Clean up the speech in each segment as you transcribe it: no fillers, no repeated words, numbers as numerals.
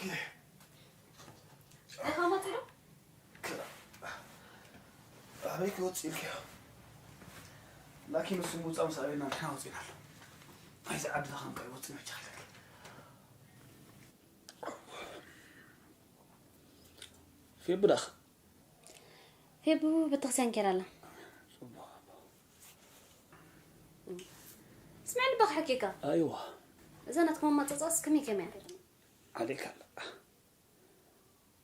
بيكي اخا ما تلو كلا أبيك وتصيلك لكن السموت أمس علينا نحن وصينا له هاي عبد خان كاي وصينا جالك في بدخ في بو بتغسان كرالا اسمعني بخ حكيكا أيوة إذا نتكون ما تصاص كمي كمان عليك هلا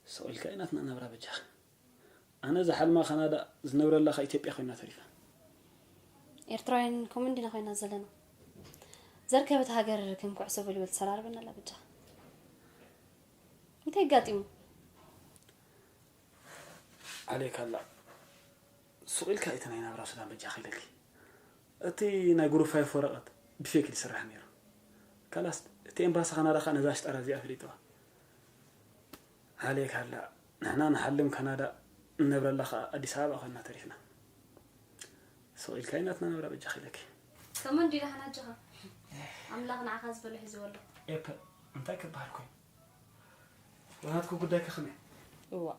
سؤال كائناتنا نبرة بجاخ أنا زحل ما خنادا زنبر الله خيتيب يا خوينا تريفا إرتراين كومندينا خوينا زلنا زركة بتهاجر كم كعسو اللي بتسرار بنا لا بجاخ متى قاتيمو عليك هلا سؤال كائناتنا نبرة سلام بجاخ لك أتي ناقولوا فايف ورقات بفيك يسرح ميرو خلاص تيم باس خنادا خان زاشت أرازي أفريتوا عليك هلا نحنا نحلم كندا نبرة الله أديس أبابا خوينا تريفنا سؤال كائناتنا نبرة بجاخ لك كمان دي لحنا جها عملاقنا عخاز بلو حزو والله إيه أنت كباركوي وهاتكو قداك خمي هو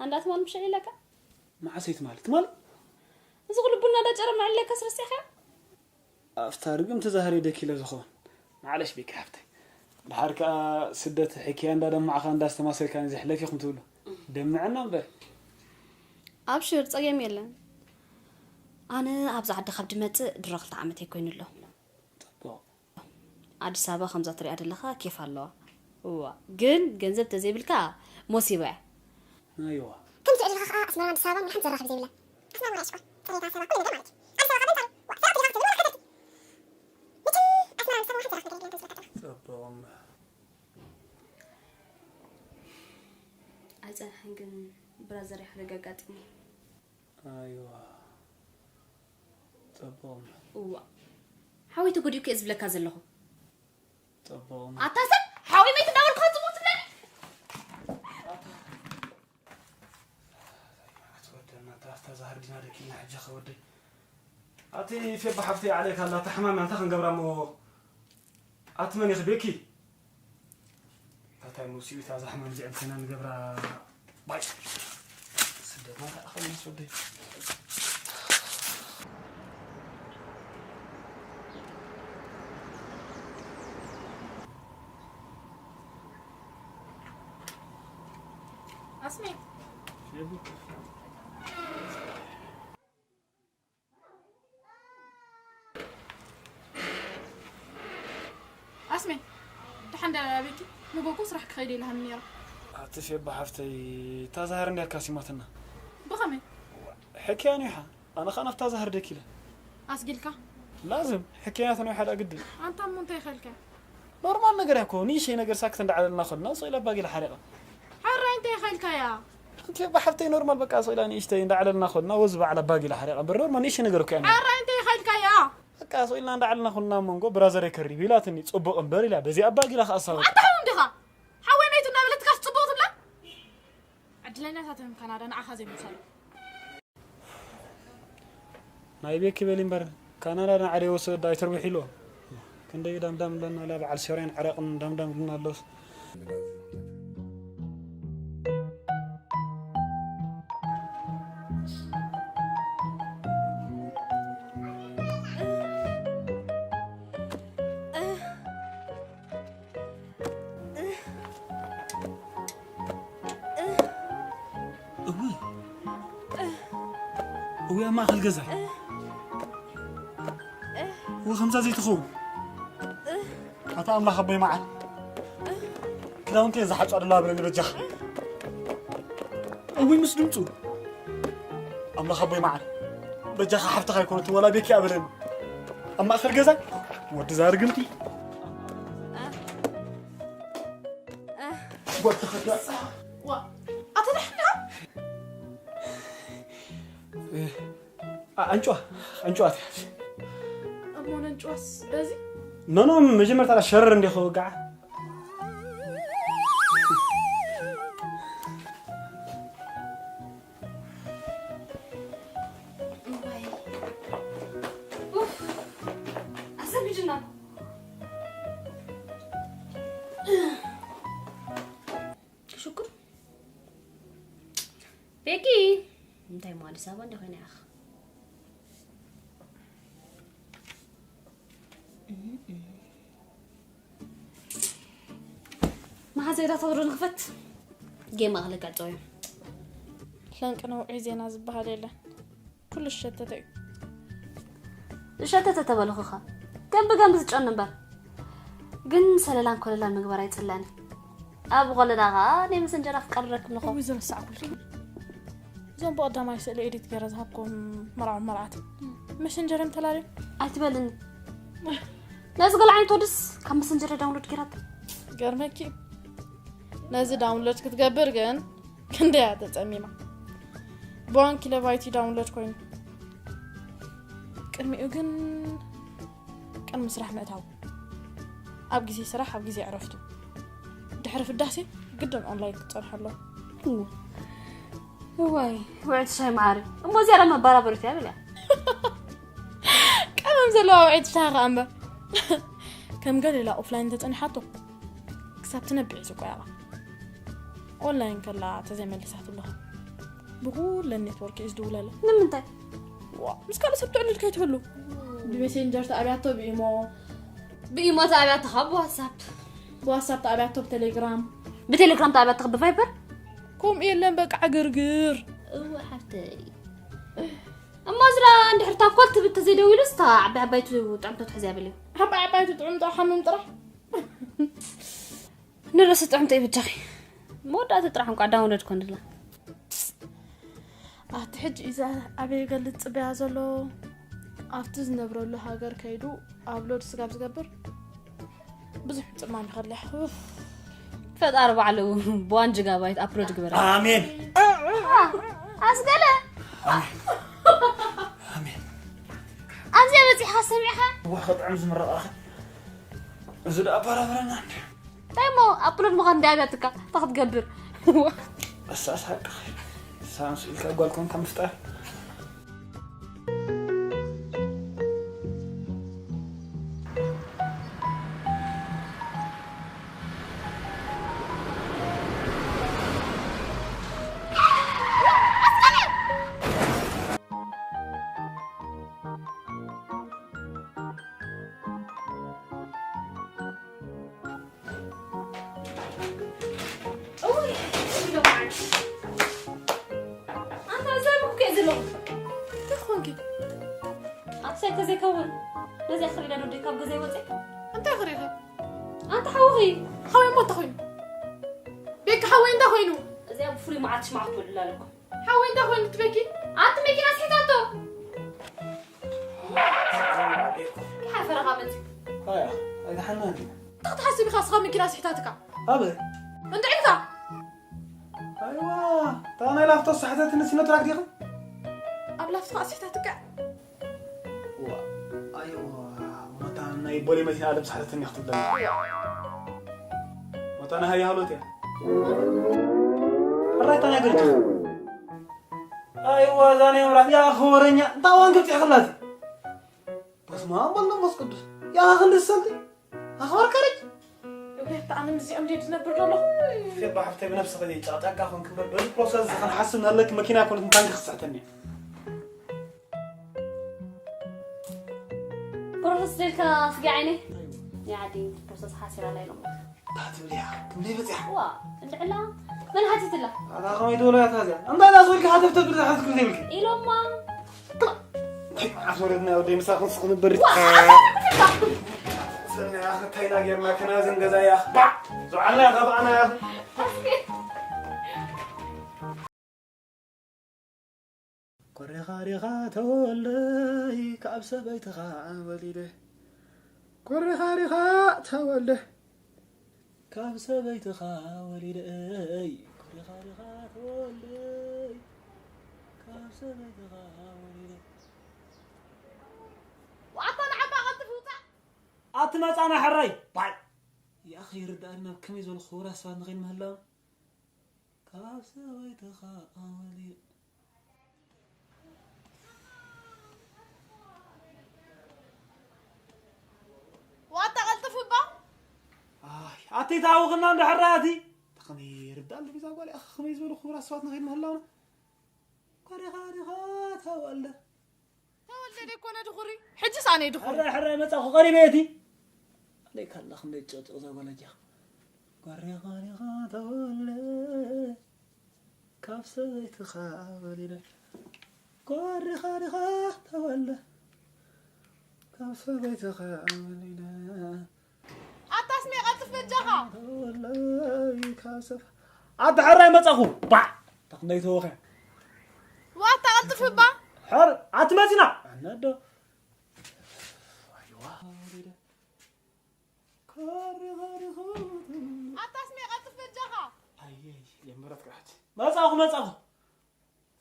عندها مال مشي لك ما عسيت مالت مال زغل بنا دا جرى مع لك كسر السيخة أفترقم تزهري دكي لزخون معلش بيك حفتي بحركة سدت حكيان دا دمع خان دا استماسل كان زي حلفي خمتولو دمعنا مبه أبشر تصيم يلا أنا أبز عد خبد مت درغت عمت يكون له طب عد سابا 5 ريال لخا كيف الله هو جنزب تزيبلك مصيبة أيوة كم تعرف أخ أسمع عند سابا من حمزة راح بزيبله أسمع ولا أشكو طريقة سابا كل ده مالك عايزة حنجن برازر يحرق قاتمي أيوة طب هو حاوي تقولي كيس بلا كاز له طب عطاسن حاوي ما يتداول خاطر موت لني أتودنا تافتا زهر دينا لكينا حجة خودي أتي في بحفتي عليك هلا تحمام أنت خن قبر مو أتمنى يخبيكي تاي موسيقى تازه حمام زعل كنا نقبر باي سدد ما أخذ نسودي اسمي اسمي تحند على بيتي نبغوكوس راح تخيلي لها منيرة أتفي بحفتي تازهر ندير كاسيماتنا بغمي حكياني حا أنا خانف تازهر دكيله اسقلك لازم حكياناتنا واحد أقدم انت منتي خلك نورمال نقر يكون نيشي نقر ساكت على ناخذنا صيله باقي الحريقة حر انت خلك يا كيف بحفتي نورمال بقى صيله نيشتي على ناخذنا وزبع على باقي الحريقة بالنورمال نيشي نقر كأنه حر انت خلك يا بقى صيله على ناخذنا منقو برازر يكري بيلاتني تصبق امبري لا بزي باقي لها أصلا انت هم دخا حوينيت نابلتك تصبوت لا عدلنا تاتهم كندا نعخا زي مثال نايبيك بيلين بر كانادا نعري وسد دايتر وحيلو كندي دم لنا لا بعد سيرين عرق دم لنا لوس ويا ما أخذ جزع وخمسة زيت خو أتعامل خبي معه كده وانت إذا حاجة الله برني بجح أوي مسلمتو أملا خبي معه بجح حفتها يكون ولا بيك أبدا أما آخر جزع ود زار قمتي ود خدها أتنحنا أنجوات أمونا نجواس بازي نو مجمرت على الشر اللي خو قاع بيكي انت ما لي سابا ده هنا اخ ما هزيدا تضرن خفت جيم اغلق عطوي لانك انا وعيزينا زبها ليلة كل الشتتي شتت تبلخخا كم بقام بتجن نبر جن سلالان كللان مغبر يصلاني ابو غلداغا ني مسنجر افقرك ملخو ويزن الساعة كل زين بقدام ما يسأل إيديت جرز هبكم مرعات مسنجر متلالي ايتبلني لازم قال عين تودس كم مسنجر داونلود كرات قرمكي نازل داونلود كتقبر جن كندي تتأميمة 1 كيلو بايت داونلود كوين قرمي جن كان مسرح مأتاو اب جزي صراحة اب جزي عرفته دحرف الدحسي قدام اونلاين تصرح له واي وعد شاي معاري مو زيارة ما برابر فيها بلا كم زلوا وعد شاغ أمبا كم قال لي لا أوفلاين تتأني حطو كسبت نبيع سوق يلا أونلاين كلا تزمن لساعة الله بقول للنتورك إزدو لا نم انت وا مش كلا سبتو على الكيت هلو بمسنجر تابعته بإيمو تابعت خب واتساب تابعته بتليجرام بتليجرام تابعت خب بفايبر كوم إيه لين بقى عقرقر حفتي اما زرا عندي حرتا كلت بتزيدوي لستا عبايتو وطعمتو تحزيابي لي حب عبايتو طعمتو حمم طرح نرست طعمتو ايه بتاخي مودا تطرحن قاعد داونلود كوندلا أتحج إذا أبي قلت صبيا زلو أفتز نبرلو هاجر كيدو أبلود سقاب زقبر بزح تمان خليح فد 4 له 1 جيجا بايت ابلود جبر امين اسقله امين انزي بزي حسبيها واخد عمز مره اخر زد ابرابرنا تايمو ابلود مخان دابيتك تاخد جبر بس اسحق سانس الك اقول لكم كم فطر زي كون لازم اخري لانه ديكاب غزي وطي انت اخريها انت حوغي خوي مو تخوين بيك حوي انت خوينو زي ابو فري ما عادش معك ولا لكم حوي انت خوين تبكي انت ميكي ناس حيتاتو كيف فرغا بنتي هيا هذا حنان تاخذ حسبي خاص خا ميكي ناس حيتاتك ابي انت عيفا ايوه انا لا افتصح حتى تنسي نتراك ديخ ابلا فتح حيتاتك ايوه متى يبولي مثل ادم صحتني اخت الدم متى انا هي هالوتي رأيت انا قلت ايوه زاني مرات يا خورنيا طاوان قلت يا خلاتي بس ما والله بس قدس يا خلي السلطي اخبار كرج وكيف انا مزي امدي تنبر له في بحثت بنفسك دي تعطيك اخون كبر بالبروسيس خنحسن لك ماكينه كنت تنقص صحتني بروسس ديلكا في عيني يا عادي بروسس حاسر على لهم تاتليها كملي بتيح وا العلا من هاتت له هذا خمي دولا هذا انت لا زولك حتى تقدر حتى تقول لك إلو ما عصورتنا ودي مساخن سخن بريت سنة يا أخي تاينا غير ما كنا زنقزا يا أخي زعلنا غضعنا يا أخي كوريخا ريخا تولي كابس بيتخا وليده كوريخا ريخا تولي كابس بيتخا وليده كوريخا ريخا تولي كابس بيتخا وليده وعطانا عبا غطفوتا أتمت أنا حري طيب يا أخي ردأنا كم يزول خورة سواد نغين مهلا كابس بيتخا وليده وانت غلطف با أتي تاوغنا عند حراتي تقني ردأ اللي بيزا قولي أخ خميز ولا خورة سواد نغين مهلا كوري تولى دي كون دخوري حجي ساني دخوري حرا مصاخو قري بيتي عليك الله خمي تشوتو زغلجا كوري تولى كابسيت خاولي كوري تولى كابسيت خاولي أتسمع قطف بجها والله كاسف عاد حراي مصاخو با تخنيتو وخا واتا قطف با حر عتمزنا ندو ايوا كاري أتسمع قطف بجها اي يمرت قحت مصاخو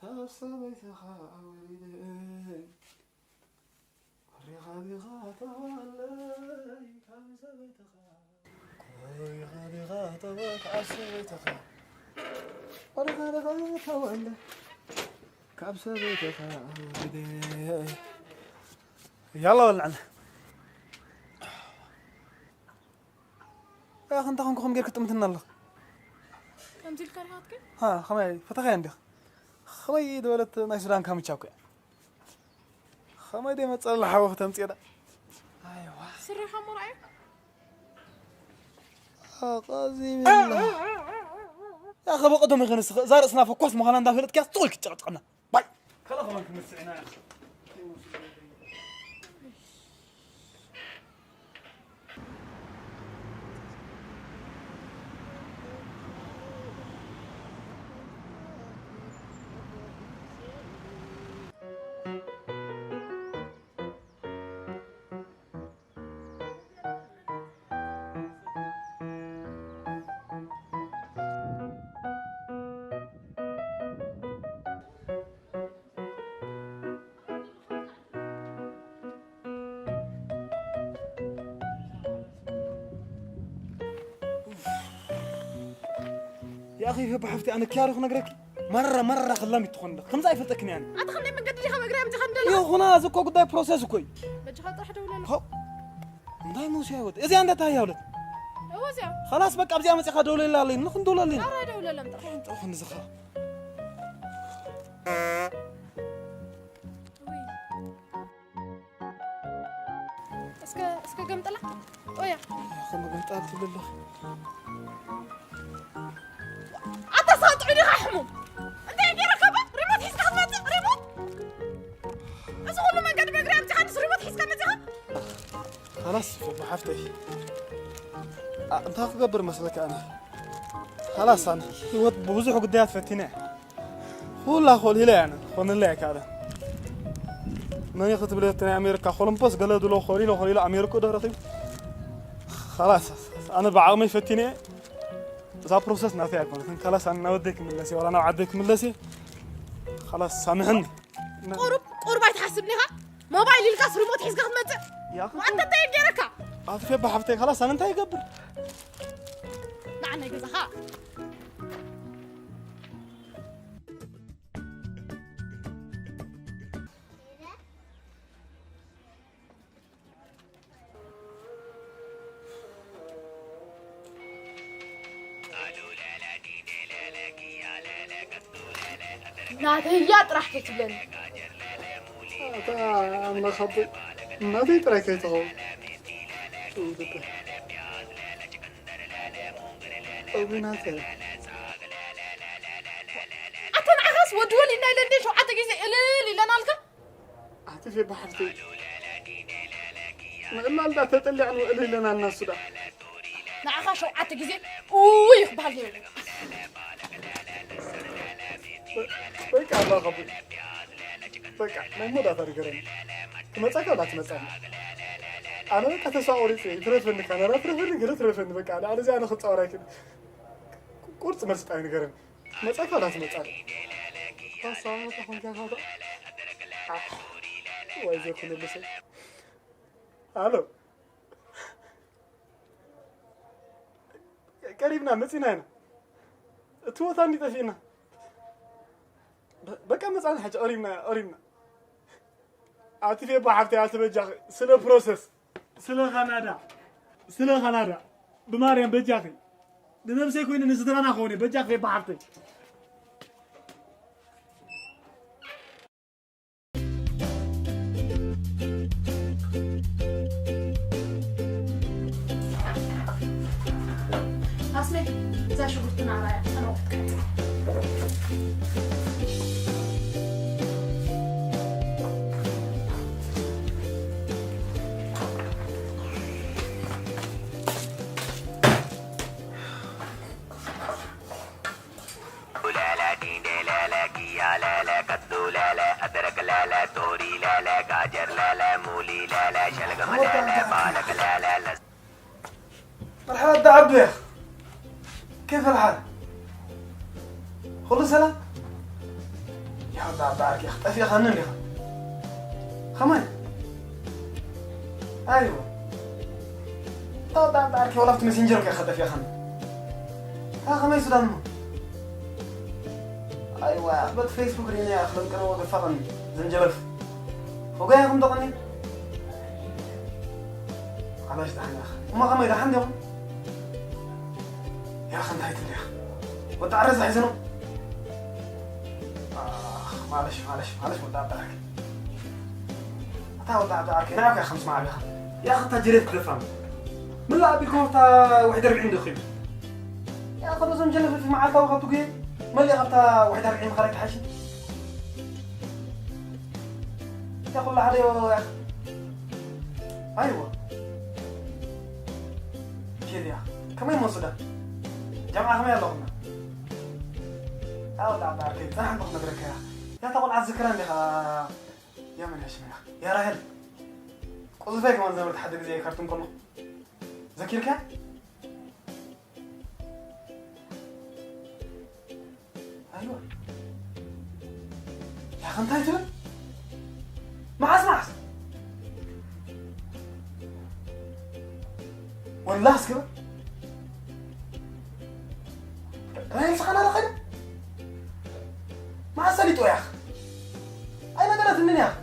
تاسبيت خاولي كوري تولى كابسيت يلا ولعنا يا اخي انت خم غير كنت متنا الله كم تلك هاتك ها خمي فتخي عندك خمي دولت نايسران كم تشاكو خمي دي ما تصلح وقت تمصيدا ايوا سري حمر عيب قازي بالله يا اخي بقدم يغنس زار اصناف كوس مخانا ندافلت كاس طول كتقطقنا باي خلاص ما نسمعنا يا اخي يا اخي في بحفتي انا كيارخ نقرك مره خلامي تخون خمسه يفتكني يعني أدخلني من قد ليها مقرام تخندل يا خونا زكو قداي بروسيس كوي بجها طرح دولة هو داي مو سياوت اذا عندها تاي يا ولد هو زين خلاص بقى ابزي امسخ دوله لا لي نخن دوله لي أرى دولة لم ترى نروح نزخها اسكا قمت له ويا يا اخي ما قمت بالله أتصاطعني رحمه أنت يجي ركبة ريموت هيس كهمت ريموت أسهل من قد بقرام تحدث ريموت هيس كهمتها خلاص في بحفتي انت اخبر مسلك انا خلاص انا هو بوزح قديات فتينه والله خول هلا يعني خون لك هذا ما يخطب لي تاني امريكا خولمبوس قال له خولي لا امريكا دهرتي خلاص انا بعامي فتينه ذا بروسس نافع يكون خلاص انا اوديك من لسي ولا انا اعديك من لسي خلاص سامحني قرب يتحسبنيها موبايلي الكاس ريموت حيس كهمت يا اخي وانت تيجي ركا في بحفتي خلاص انا انت يقبر نعم يجزها نادي هي طرح تبلني انا خطي ما في تركيته أبناتي أتنعخس ودولي إنا لندي شو عطا جيزي إلي لنا لك أعتفي بحرتي ما إلا لدا تتلي عنه إلي لنا الناس دا نعخس شو عطا جيزي ويخ بحالي بيك الله خبي بيك ما يمودا ترقرين تمساك ولا تمساك أنا بك تساوري فيه ترفنك أنا رفرفنك ترفنك بك أنا زي أنا خد صوري كده قرص مرسط عين قرن تمساك ولا تمساك صار تخون كان هذا ويزي خلي اللي شيء ألو قريبنا مسينا هنا تو ثاني تفينا بقى مسألة حاجة قريبنا عاطفي بحفتي عاطفي سلو بروسس سلو خنادا بماريم بجاخي دنمسي كوين نزدرانا خوني بجاخي بحفتي إذا شغلتنا على أنا وقتك مرحبا دا عبدو يا أخ كيف الحال؟ كله سلام؟ يا ود عبد عارك يا أخ أفي خنن يا أخ خمان أيوة طب عبد عارك ولفت مسنجرك يا أخ أفي خنن ها خمي سودان مو أيوة أخبط فيسبوك رينا يا أخ لو كانوا وقفرني زنجلف وقايكم دقني علاش دحين يا أخ وما خمي دحين يوم يا أخي انتهيت يا أخي وتعرض حزنه معلش ودع دارك ودع دارك نعم يا خمس معي يا أخي تجريت تفهم من لا بيكون تا 41 دخيل يا أخي لازم جلف في معاك وقتو جي ما اللي غبتا 41 مخرج حاشي يا أخي الله عليه يا أخي أيوة كذا يا أخي كمان موصلة جماعة خمية اللغمة أود عبد عاركي زاحن بخنا برك يا طول على الذكران يا خا يا من هشم يا راهل قول فيك ما زمرت حد زي كرتون كله ذكرك أيوة يا أخي انتهيت له ما أسمع والله اسكبه رايح سخن على خير ما عسليتو يا أخي أين قرأت مني يا أخي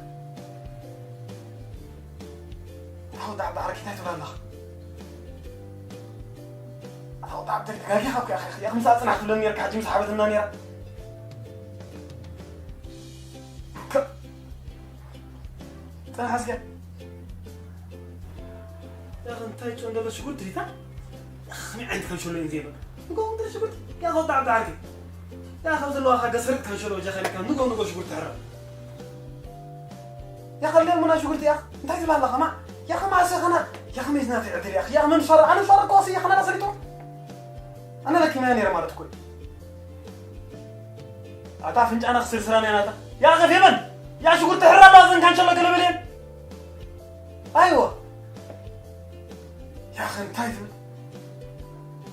أخذ عبد عركي تحت ولا أخذ عبد عركي يا أخي يا أخي مساعد صنعت ولا نيرك حاجة مسحبت النانيرة أنا حاسك يا أخي انتهيت عند هذا شو قلت لي يا أخي ما عندك شو اللي نزيبك نقول انت شو قلت يا أخي عبد عركي يا أخي وزلوا أخي قصرت هنشلو وجه خيرك نقول شو قلت هرب يا أخي الليل منا شو قلت يا أخي انتهيت بالله ما يا أخي ما أسيخ أنا يا أخي ميزنا في عدل يا أخي يا أخي من شر أنا شر قاسي يا أخي أنا رسلته أنا لك ما نيرة مالت كل أتعرف إنت أنا خسر سراني أنا يا أخي في من يا شو قلت هرب لازم كان شلو قلبلين أيوة يا أخي انتهيت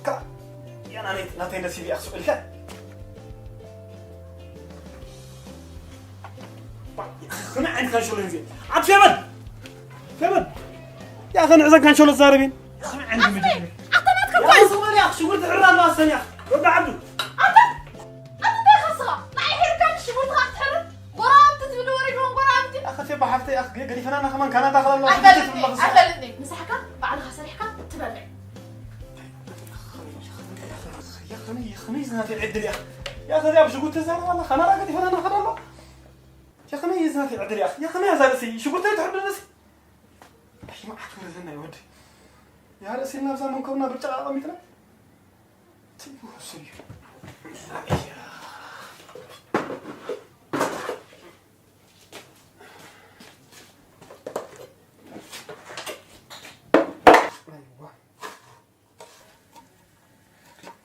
كلا يا أنا لا تنسي لي أخسر الكل خنا عندك كان شغل نزين عاد فيمن يا اخي نعزك كان شغل الزاربين يا اخي عندي مجنون أنت ما يا اخي صغير يا اخي شو قلت عران ما استنى يا اخي رد عبدو أنت خصها ما يحير كان شو بتغط حرب برامت تقول وريهم برامت يا اخي في بحفتي يا اخي قال فنان كمان كانت داخل الله أهلا مسحك بعد خسرحك تبرع يا اخي ميزنا في العدل يا اخي يا اخي يا شو قلت زين والله خنا راقد فنان خنا الله يا اخي ميزنا في العدل يا اخي يا اخي ما زال شو قلت لي تحب الناس يا ما احكي لنا يا ودي يا راسي لنا زمان كنا بالجلالة مثلا تبوه سريع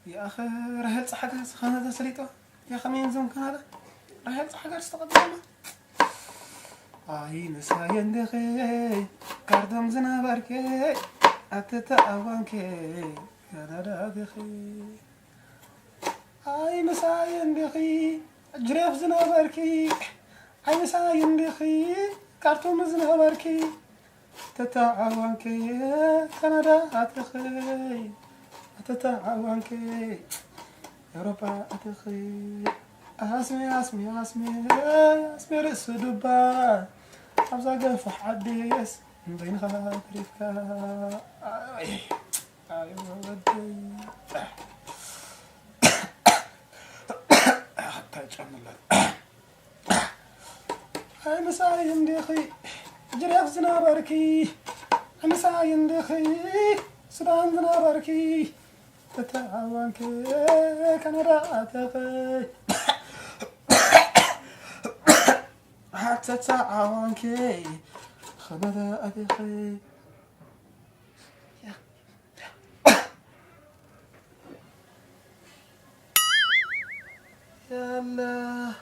يا أخي رهيت صحك سخانة سليطة يا أخي مين زون كان هذا رهيت صحك استقدمه أي نساين دخي كاردم زنابركي أتتأوانكي يا دادا دخي أي نساين دخي جريف زنابركي أي نساين دخي كارتوم زنابركي تتأوانكي كندا أتخي أتتأوانكي أوروبا أتخي اسمي رس دبا أبزا قفح عديس من بين خاطرك أيوة ودي حتى يجمل هاي مساين ديخي جريف زنابركي مساين ديخي سودان زنابركي تتعاونك كان رأتك حتى تعاونك خبذا أبيخي يا الله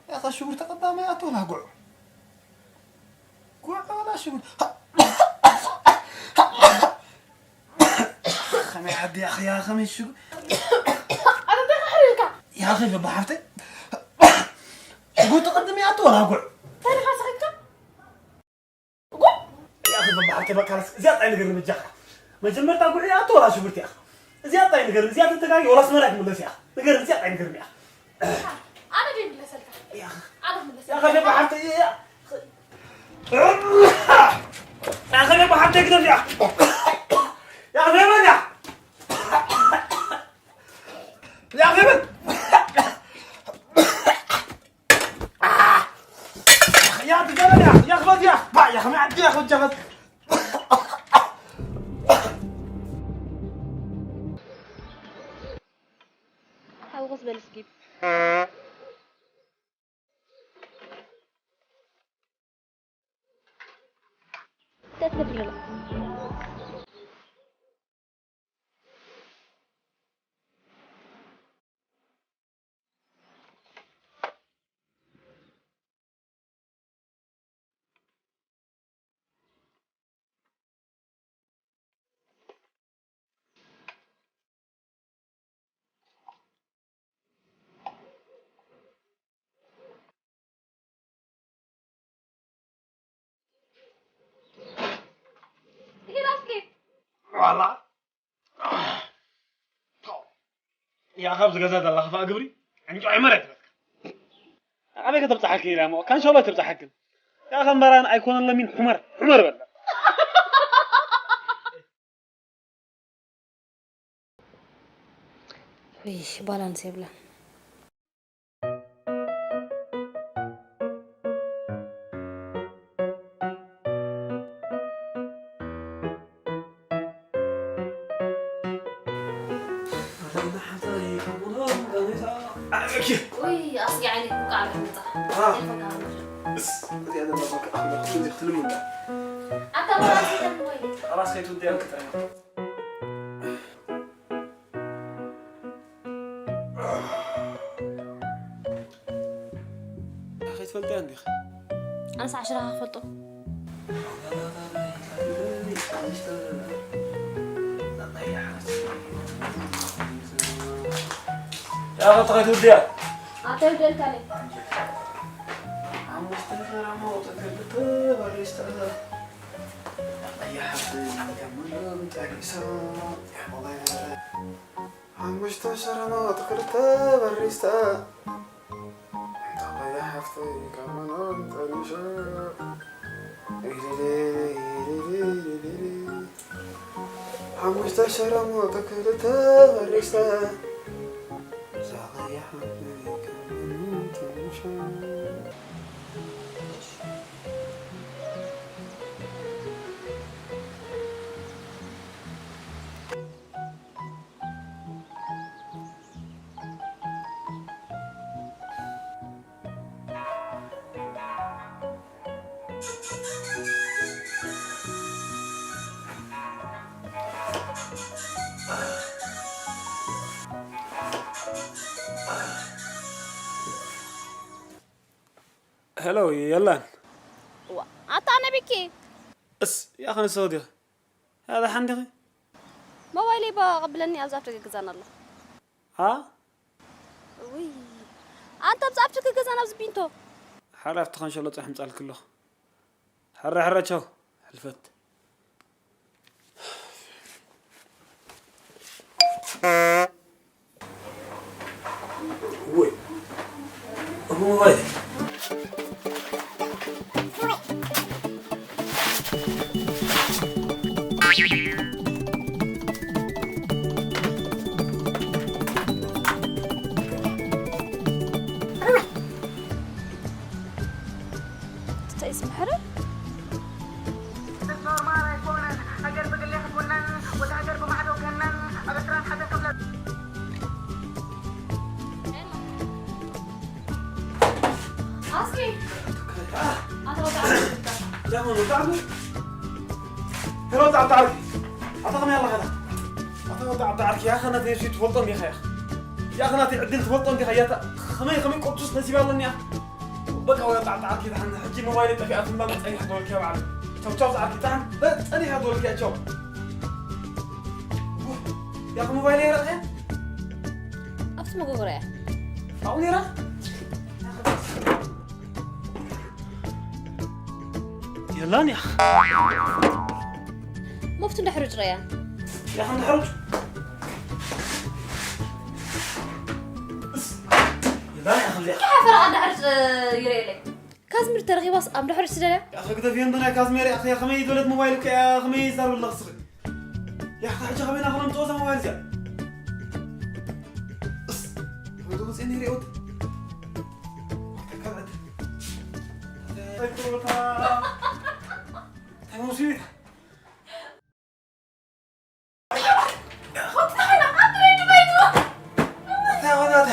يا أخي الشغل تقدم يا طول قوع ولا شغل خمي عدي يا أخي يا خمي الشغل أنا بحرقك يا أخي في بحرتي شغل تقدم يا طول قوع ثاني خاصك يا أخي في بحرتي بكرس زيادة عين قرن الجحر ما جمرت أقول يا طول شغلت يا أخي زيادة عين قرن زيادة تقاقي ولا اسمرك ملس يا أخي قرن زيادة عين قرن يا أخي أنا جاي من لسلك يا أخي أنا من لسلك يا أخي في بحرتي يا أخي في بحرتي قدر يا أخي يا أخي من يا يا أخي من يا أخي جبل يا أخي يا أخي يا أخي يا أخي ما عندي يا أخي جبل حاول غصب السكيب تتنفر والله يا خبز جزاد الله خفا قبري يعني جوعي مرت أنا كنت بتحكي لا مو كان شغلة بتحكي يا أخي مران أيكون الله من حمر ولا ويش بالانس يبلا وي أصلي عينك بقعة بالمطعم بس هذه أنا بقولك أخي خذي اختلم منها أنت بالانس يبلا خلاص خيط ودي أنك تعمل أخي تفلتي عندي أخي أنا ساعة 10 هخفطه يا أخي تغيت ودي أعطيه دلت عليك مستشر ما تقرت بريستا طب يا حفتي كمان تنشر مستشر ما تقرت بريستا يا حفتي كمان تنشر هلو يلا أعطانا بكي بس يا أخي سعودي هذا حندقي موبايلي بقبلني أزعفتك جزان الله ها وي أنت بزعفتك جزان أبزبينتو حرة افتخان شاء الله تحمل على كله حرة شو حلفت وي هو وين اسم حرب الدكتور ما يكون أقرب اللي يحبونن وتقرب ما حد وكنن خمون تعالوا هلو تعال أعطاكم يلا هذا أعطاكم تعال يا أخي أنا تيجي تفلطن يا أخي يا أخي أنا تعدل تفلطن يا خياتا خمي قطوس نسيب الله إني بقى ويا تعال كذا عن حجي موبايلي تبيعت ما بتأني حدول كيا بعد شو تعال كذا عن بتأني حدول كيا شو يا أخي موبايلي يا أخي أبس ما قوري أوني را يلا يا أخي مفتون نحرج ريان يا أخي نحرج يلا يا أخي كيف فرق نحرج يريلي كازمير ترغي بس أم نحرج سجلة يا أخي كده في عندنا كازمير يا أخي يا خمي دولت موبايلك يا خمي صار بالله صغير يا أخي حاجة خمينا خلنا متوزع موبايل زين بس إني ريود تكلت تكلتها تموسيت خد تحنا أدري نبيتو تاخذ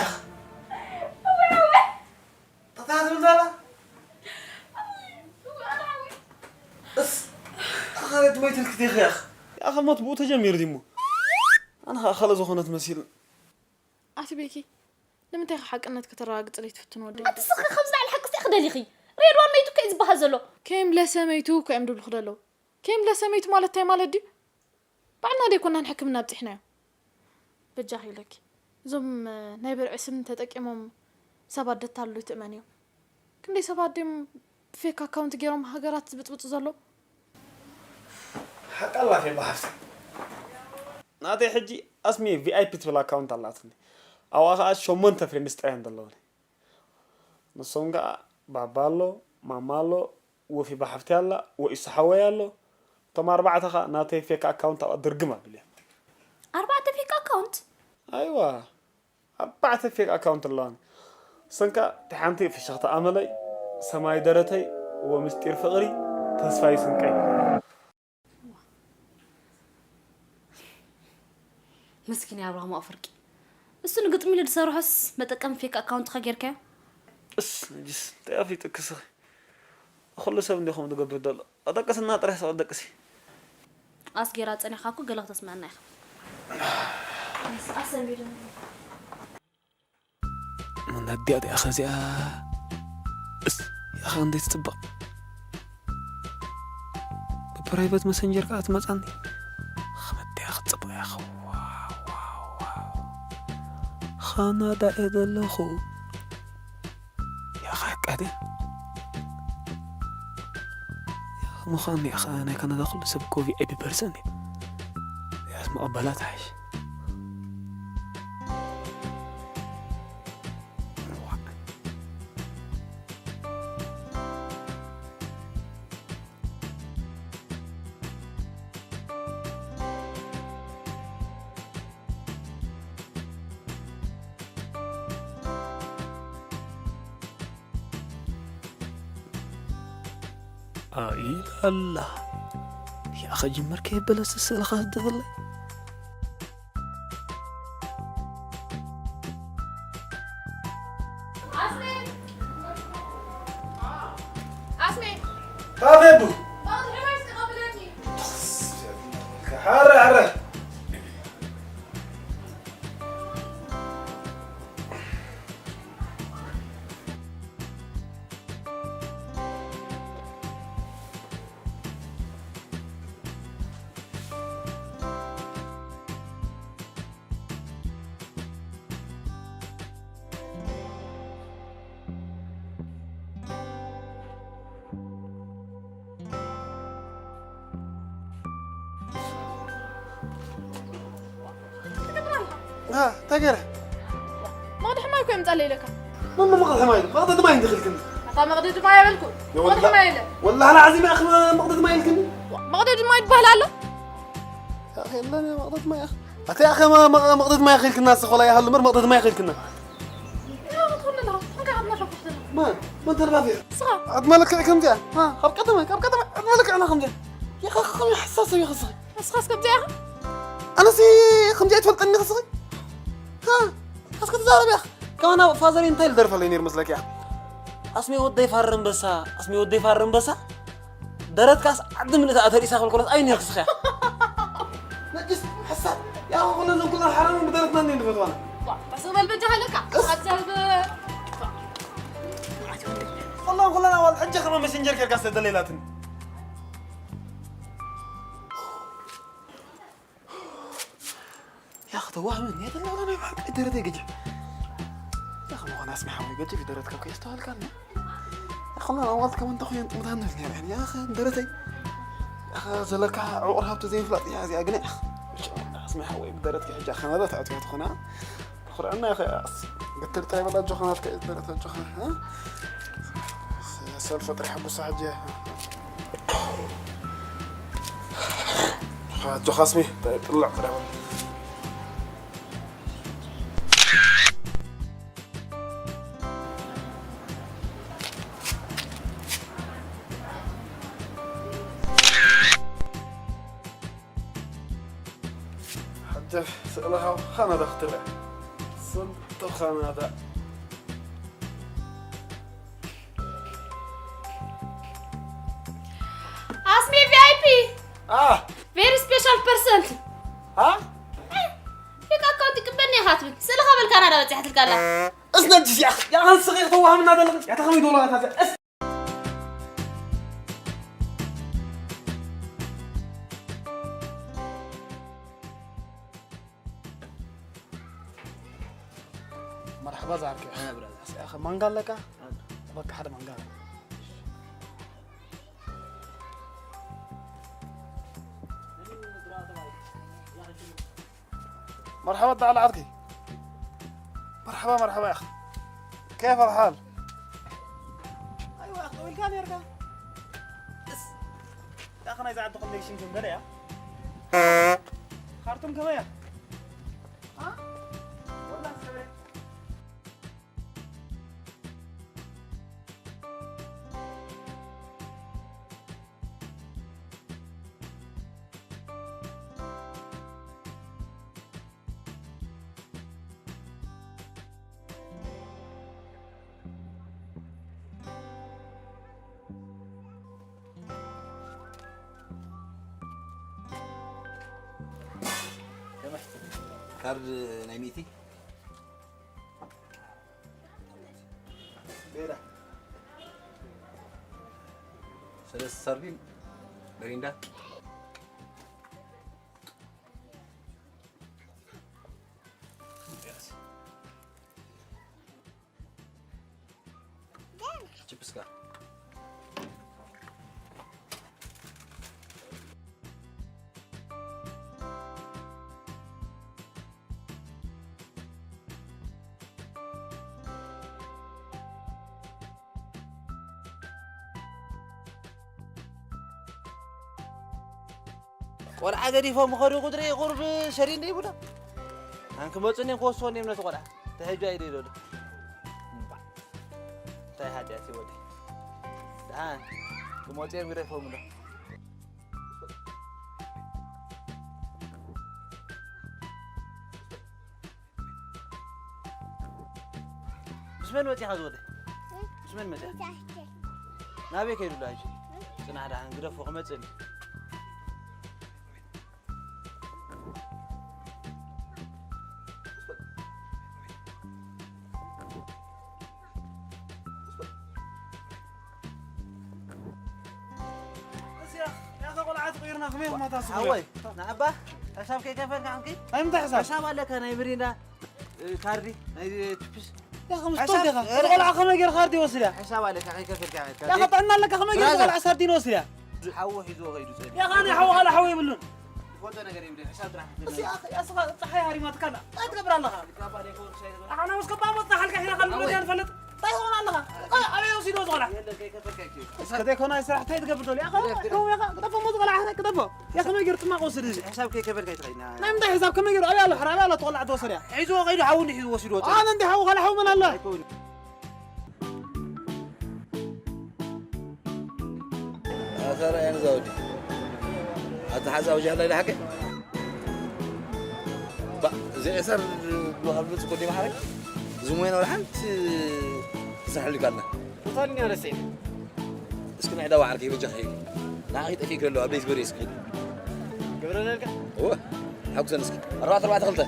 تاخذ بالله بس أخذت ميت الكثير يا أخي يا أخي مطبوطة جميل ديمو أنا خلص وخنت مسيل أعتي بيكي لما تاخذ حق أنك تراقد اللي تفتن ودي أتسخ خمسة على الحق استيقظ لي خي ريدوان ميتو كيز بهزلو كيم لا سميتو كيم دول خدلو كيم لا سميتو مالتي مالدي بعدنا دي كنا نحكم نابتحنا بجاهي لك زم نايبر عسم تتقيمهم سبات دتالو تأمانيو كندي سبات ديم فيك أكاونت جيروم هاجرات بتبطو زلو حق الله في بحث نادي حجي اسمي في اي بي في الاكونت الله تني او اخ شو منت في مستعين دلوني نصونغا بابالو مامالو وفي بحفتي الله وإسحاوي الله تم 4 خا ناتي فيك اكونت درقمه بلي 4 فيك أكاونت ايوه 4 فيك اكونت الله سنكا تحنتي في شخص عملي سماي درتي ومستير فقري تسفاي سنكاي مسكين يا ابراهيم افرقي السن قطمي لي صاروحس متقم فيك اكاونت خيرك اس جس تعرفي تكسر خلص سبن دخم دغبر دل ادقسنا طرح سو ادقسي اسغيرا صني خاكو غلق تسمعنا بس اسمي من ندي ادي اخزي اس يا اخي عندي تطبق برايفت ماسنجر كات مصاني خمدي اخ تصبق يا اخو خانا دا ادلخو يا اخي قادي يا مخاني يا اخي انا كان داخل سب كوفي اي بي بيرسون يا اسمه قبلات عايش إلى الله يا أخي جمر كيف بلس السلخة تظل أسمي هذا أبو بعض الحماس تقابلتني حرة ها تاجر ما قد حمايكو يمتعلي لك ماما ما قد حمايل ما قد ما يندخل كني أخا ما قد ما يبلكو ما قد حمايله والله أنا عزيمة يا أخي ما قد ما يلكني ما قد ما يتبهلالو يا أخي الله أنا ما قد ما يا أخي أتى يا أخي ما قد ما يخلك الناس خلا يا هالمر ما قد ما يخلك الناس يا مطلنا لها ما قاعد نشوف ما ترى فيها صغار عد مالك كم جاء ها خب قدمك عد مالك أنا خم جاء يا أخي خم حساسة يا خصي بس خلاص كم جاء أنا سي خم جاء تفلقني خصي ها خلاص كنت زارب يا أخي كمان فازرين تايل درف اللي ينير مثلك يا أخي اسمي ودي فارن بسا درت كاس عد من تأثير إسحاق الكلات أين يخسخ يا نجس حسن يا أخو كلنا كلنا حرام بدرتنا نين فتوانا بس قبل بجهلك أجل والله كلنا أول حجة خما مسنجر كاس دليلاتن يا أخي تواه من يد الله أنا يفعل درتي جي يا أخي ما أنا أسمع حوالي جي في درتك كي يستوى الكلام يا أخي الله أول كمان تخوي أنت متهنفني يعني يا أخي درتي يا أخي زلك عورها بتزين فلات يا زي أجنح اسمع حوالي درتك حجة خنا ذات عتوية خنا أخر عنا يا أخي قلت لي طيب لا جخنات كي درت الجخنة ها سالفة ريحة بوسعجة جو خصمي طيب طلع طلع حتى سألها خانة اخترع صلت خانة اسمي VIP very special person ها فيك أكاونتك بني خاطبي سلخة بالكندا بتحت الكلا اسند يا اخي يا اخي الصغير توها من هذا يا تخمي دولار هذا مرحبا زعلك يا اخي من قال لك بك حدا من قال مرحبا تعال عرقي مرحبا مرحبا يا اخي كيف الحال؟ ايوه يا اخي وين كان يرجع؟ يا اخي انا اذا عندكم ليش يمكن بلا خارتم كمان ها؟ والله سوري كارد نايميتي بيرا ثلاث سردين بريندا شيبسكا ولا عقدي فهم خير قدري قرب شرين دي بولا هانك مصني خوسوني من تقرا تهجا يدي دول تاي حاجاتي ودي دان كموتي غير فهم ده بسمن متي حزودي بسمن متي نابي كيدو لاج سنا دان غير فوق مصني ما تصير هاوي نعبا حساب كيف عنكي اي متى حساب حساب لك انا يبرينا كاردي اي تبس يا اخي مش طول يا اخي ولا خما غير خاردي وصلها حساب لك اخي كيف كان يا اخي طعنا لك خما غير ولا سردين وصلها حوح يزو غيدو سري يا اخي انا حو ولا حوي يبلون فوتو انا قريب لي حساب راح بس يا اخي يا صغار صحي هاري ما تكلم لا تكبر الله انا مش كبا مطح حلقه هنا خلوا لي انفلت طيب هون الله ابي يوصي دوز غلا كذاك هنا يسرح تقبل دول يا اخي هو يا اخي دفع مزغلا على كدفع يا اخي ما يقدر ما قوسر حساب كيف كيتغينا ما يمدح حساب كم يقدر ابي الحرام لا طلع دوسر يا عيزو غيدو حاول يحيو وسيدو انا عندي حو غلا حو من الله اخر انا زودي اتحاسب وجه الله حاجه زي اثر بهربت كل ما حرك زموين ولا حنت سحل لك انا وصلني انا سيد اسكن عدا وعرك يبجح هي ناقي تفيك له أبليس بريسك قبل لك هو حق سنسكي 4 5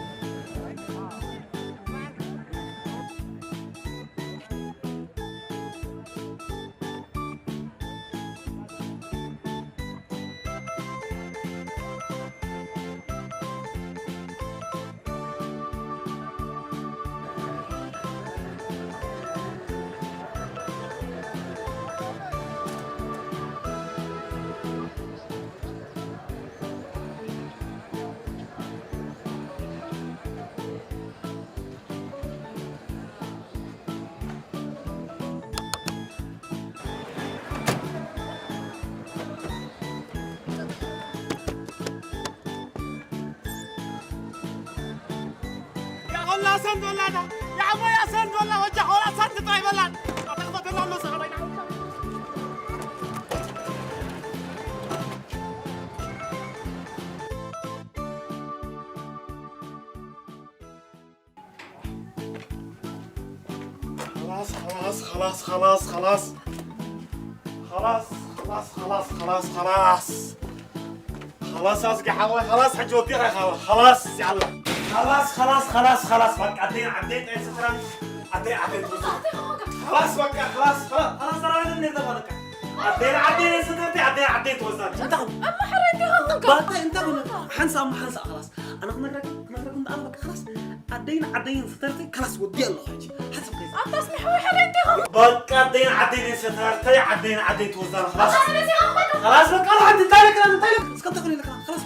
والله سند ولا ده يا عمو يا سند ولا وجه ولا سند طيب ولا أتخبط الله له صغير خلاص خلاص خلاص خلاص خلاص خلاص خلاص خلاص خلاص أصقع حوي خلاص حجوتي خلاص يلا خلاص بقى عديت اي سترة عديت خلاص بقى خلاص ترى انا نقدر بقى عديت سترتي عديت وزنت انت اما حريتي بقى انت حنسى خلاص انا كنت انا خلاص عدينا سترتي خلاص ودي الله حاجه حسب كيف انت اسمحوا حريتي بقى عدينا سترتي عديت وزنت خلاص بقى عديت انا اسكت تقولي لك خلاص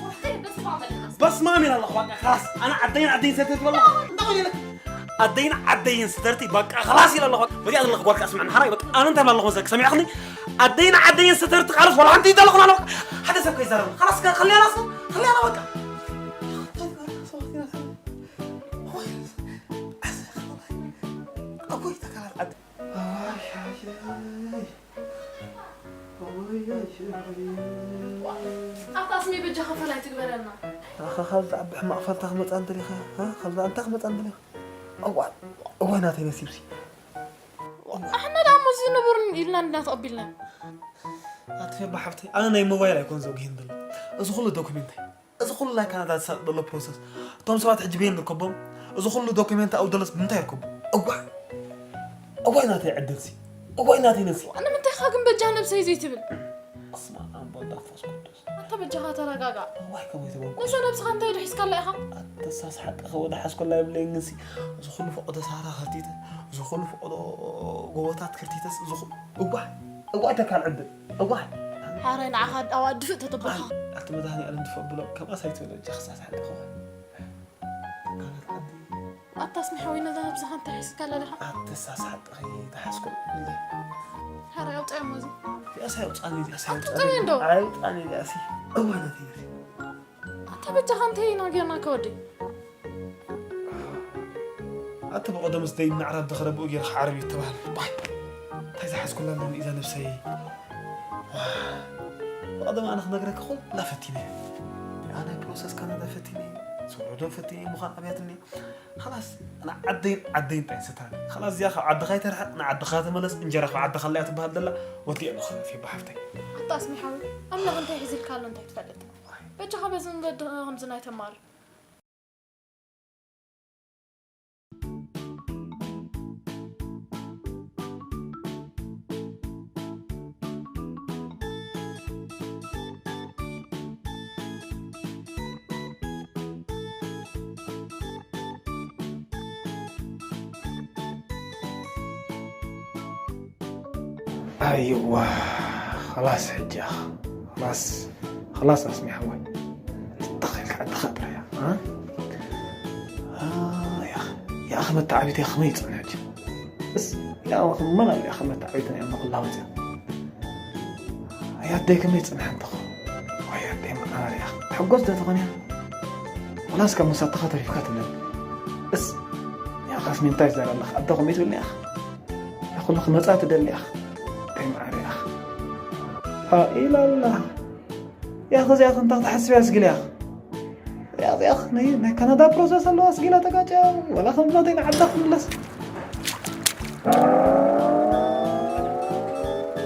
بس ما من الله بقى خلاص انا عدين سترتي والله دعوني لك عدين سترتي بقى خلاص يلا الله بدي اقول لك بقى اسمعني حراي بقى انا انت ما الله وزك سامعني عدين سترتي خلاص والله انت تدخل انا حدا سبك يزرم خلاص خلينا بقى أعطاسني بجا خفلا تقبلنا خلص عبح ما قفلت أخمت أنت لي ها خلص أنت أخمت أنت لي أوه ناتي نسيبسي احنا دعمو زي نبرن إلنا نتقبلنا أتفي بحفتي أنا الموبايل يكون زوجي هندل إذا كل دوكيمنتي إذا كل لا كان هذا ضل بروسس توم سوات عجبين الكبهم إذا كل دوكيمنت أو دلس بنتي يركب أوه ناتي عدلسي أوه ناتي نسي أنا من تخاقم بجا نفسي زي تبل اسمع أنا بقول فوس قدس أنت بجا تراجع الله يكون يتبون نسوا نفسك أنت يرحس كلا إخا تساس حتى خوض حس كلها يبلينسي إذا كل فوق ده سارة خرتيته إذا كل فوق ده قوتات كرتيتس إذا أوه تكال عدل أوه حارين عخد أو أدفئ تطبخها أتمدهني أنا ندفع بلو كم أسيت ولا جخصاص حد خوه كانت عندي أنت اسمحوا إن ذهب زخان تحس كلا لها أتساس حد أخي تحس كل اللي حارين أو تعمل زي دي أسيوت أنا دي أسيوت تطمين دو عيد أنا دي أسي أوه أنا دي أنت بجا خان تهينا قيرنا كودي أنت بقدم سدي من عرب دخل بوجي رح عربي تبعه باي هذا حس كلنا لون إذا نفسي بقدم أنا خنقرك خل لا فتيني أنا بروسس كان لا فتيني سعودون فتيني مخان أبياتني خلاص أنا عدين تاي ستاني خلاص يا أخي عد خيت رح أنا عد خات ملص إنجرخ عد خليت بهالدلة ودي أنا خذ في بحفتي أنت اسمحوا أملا أنت يحزل كالو أنت تفلت بجا خبزن ضد خمسنا يتمار أيوة خلاص حجة خلاص اسمي حوي دخلك عند خطرة يا ها يا أخي ما تعبت يا أخي ما يتصنع بس يا أخي ما يا أخي ما تعبتني يا أخي الله وزن يا ديك ما يتصنع أنت أخو ويا ديك ما أنا يا أخي حقوس ده تغنيها خلاص كم مسات خاطر في خاتم بس يا أخي اسمي انتاج زي الله أبدأ ميت ولا يا أخي يا أخي الله ما صارت دل يا أخي معري أخ إلى الله يا أخي زي أخي أنت تحس في أسقيل يا أخي نهي كان هذا بروسس الله أسقيله تكاجا ولا خمسة دين عدّا خلص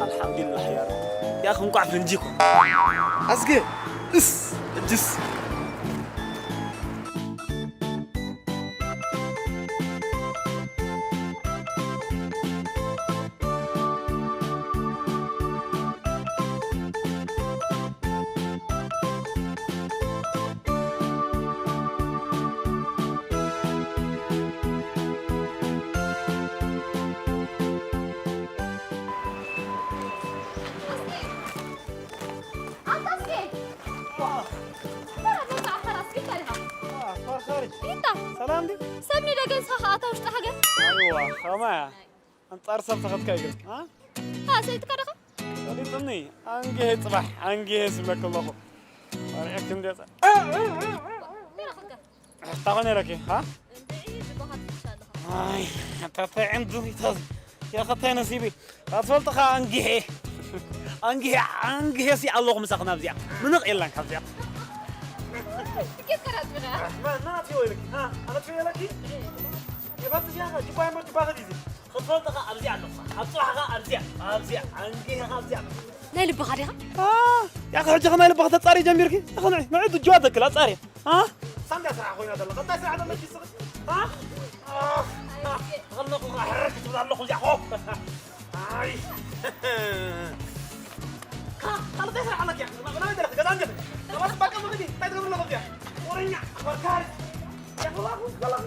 الحمد لله يا رب يا أخي نقع في نجيكم أسكي جس سلام دي سمني دقن صح أتوش تحاجة أيوة خما أنت أرسل تاخد كايجل ها سيد كده قلتني أنجه صباح أنجه اسمك الله أريك كم ده تاخذني لك ها أي أنت عنده يا أخي نصيبي أطفال تخا أنجه سي الله مسخنا بزيا من غير لك بزيا كيف كرهت منها ما في ويلك ها أنا في لك يا بس يا أخي جباي ما جباي هذي خطوة تخا أبزيا نص أبصحها أبزيا أنجه أبزيا نايل بخاريها يا أخي حجة ما يلبغ تتصاري جنبيرك يا أخي ما عندو جوادك لا تصاري ها سامي أسرع أخوي هذا الله قد أسرع هذا الله كيسر ها غلق حرك تبغى غلق يا أخو هاي خلاص أسرع عليك يا أخي ما يدرك قد أنجز خلاص بقى ما بدي تقدر ولا بقى ورينا أخبار كارث يا أخي خلاص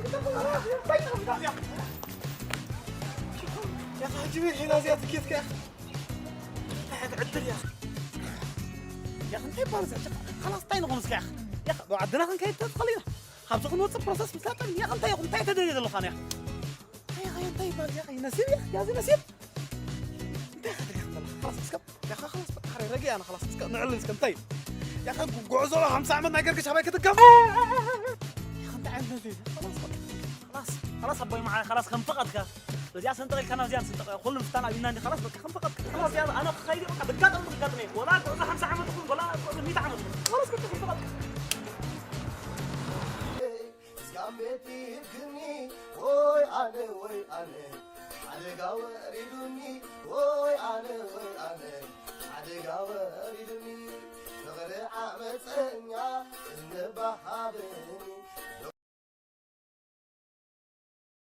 يا أخي جميل هنا زيادة كيف يا أخي تعدل يا أخي يا أخي أنت بارز خلاص تاين غمسك يا أخي يا أخي عدنا خن كيف تدخلينا خمسة خن واتساب بروسس بس لا يا أخي أنت تدري ذا اللخان يا أخي يا أخي أنت بارز يا أخي نسيب يا أخي يا زين نسيب أنت يا أخي خلاص اسكب يا أخي خلاص حري رجع أنا خلاص اسكب نعلن اسكب طيب يا أخي قعزوا 5 عمل ناقرك شباب كده كم يا أخي أنت عندنا فيه خلاص أبوي معي خلاص خم فقط كا لذي أصلا تغير كنا زيان كل مفتان عيوننا خلاص بك خم فقط خلاص يا أنا خيري بقى بقدر ولا 5 عمل ولا 100 عمل خلاص كنت خم فقط سكامتي كني وي أنا على قواريدني وي أنا على قواريدني شغل عمتنيا النبحابي